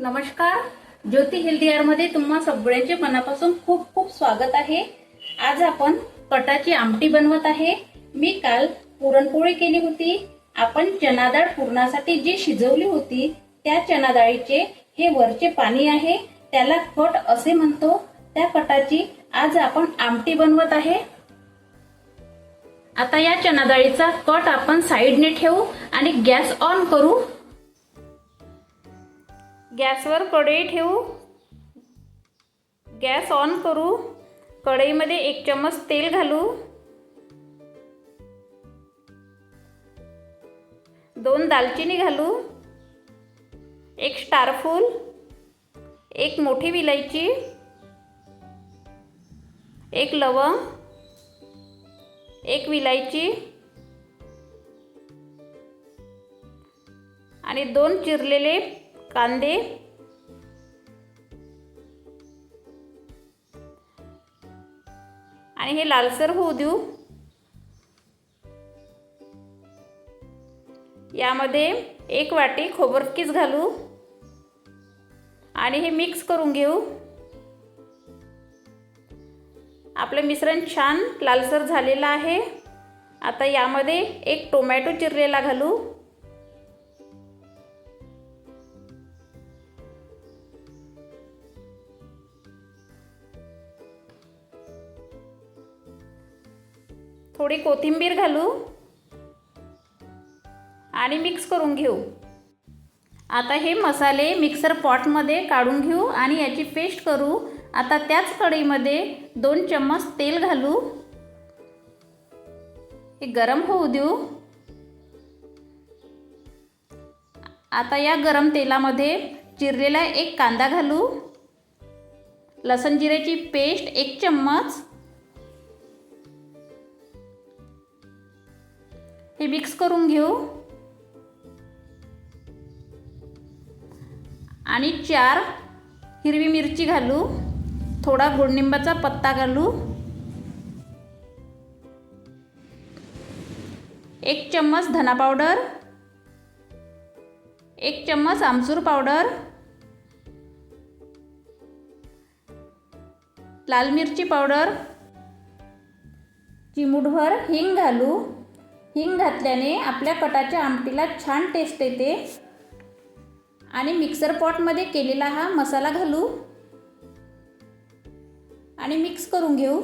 नमस्कार, ज्योती हेल्दी मध्ये तुम्हा सगळ्यांचे मनापासून खूप खूप स्वागत आहे। आज आपण कटाची आमटी बनवत आहे। मी काल पुरणपोळी केली होती। आपण चना डाळ पुरणासाठी जी शिजवली होती त्या चना डाळीचे हे वरचे पाणी आहे, त्याला कट असे म्हणतो। त्या कटाची आज आपण आमटी बनवत आहे। आता या चना डाळीचा कट आपण साइडने ठेवू आणि गॅस ऑन करू। गॅसवर कढई ठेवू, गॅस ऑन करू। कढईमध्ये 1 चम्मच तेल घालू, 2 दालचिनी घालू, 1 स्टारफूल, 1 मोठी विलायची, 1 लवंग, 1 विलायची आणि 2 चिरलेले कांदे आणि हे लालसर होऊ देऊ। यामध्ये 1 वाटी खोबरं कीस घालू आणि हे मिक्स करून घेऊ। आपले मिश्रण छान लालसर झालेलं आहे। आता यामध्ये 1 टोमॅटो चिरलेला घालू, थोडी कोथिंबीर घालू आणि मिक्स करून घेऊ। आता हे मसाले मिक्सर पॉट मध्ये काढून घेऊ आणि याची पेस्ट करू। आता त्याच कढईमध्ये 2 चम्मच तेल घालू, हे गरम होऊ देऊ। आता या गरम तेलामध्ये चिरलेला 1 कांदा घालू, लसूण जिऱ्याची पेस्ट 1 चम्मच, हे मिक्स करून घेऊ आणि 4 हिरवी मिरची घालू, थोडा गोडनिंबाचा पत्ता घालू, 1 चम्मच धना पावडर, 1 चम्मच आमचूर पावडर, लाल मिरची पावडर, चिमूटभर हिंग घालू। हिंग घातल्याने आपल्या कटाच्या आमटीला छान टेस्ट येते। आणि मिक्सर पॉट मध्ये केलेला हा मसाला घालू आणि मिक्स करून घेऊ।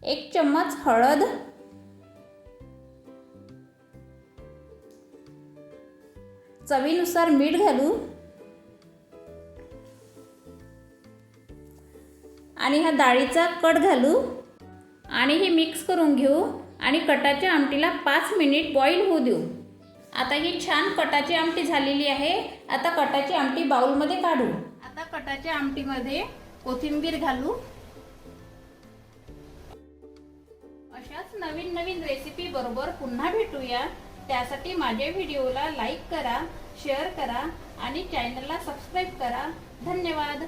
1 चम्मच हळद, चवीनुसार मीठ घालू आणि हा डाळीचा कट घालू आणि हे मिक्स करून घेऊ आणि कटाच्या आमटीला 5 मिनिट बॉईल होऊ देऊ। आता ही छान कटाची आमटी झालेली आहे। आता कटाची आमटी बाउल मध्ये काढू। आता कटाच्या आमटीमध्ये कोथिंबीर घालू। अशाच नवीन नवीन रेसिपी बरोबर पुन्हा भेटूया। त्यासाठी माझ्या व्हिडिओला लाईक करा, शेअर करा आणि चॅनलला सबस्क्राइब करा। धन्यवाद।